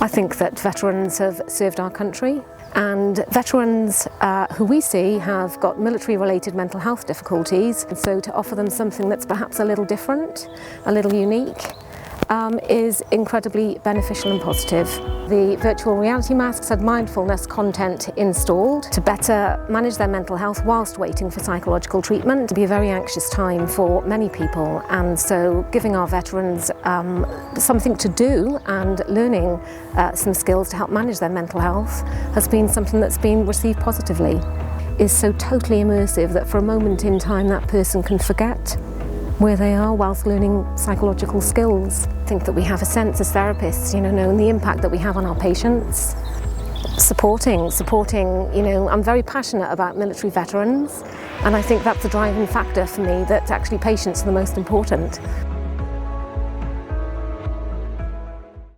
I think that veterans have served our country, and veterans who we see have got military-related mental health difficulties, and so to offer them something that's perhaps a little different, a little unique, is incredibly beneficial and positive. The virtual reality masks had mindfulness content installed to better manage their mental health whilst waiting for psychological treatment. It can be a very anxious time for many people, and so giving our veterans something to do and learning some skills to help manage their mental health has been something that's been received positively. It's so totally immersive that for a moment in time that person can forget where they are whilst learning psychological skills. I think that we have a sense as therapists, knowing the impact that we have on our patients. Supporting, I'm very passionate about military veterans, and I think that's the driving factor for me, that actually patients are the most important.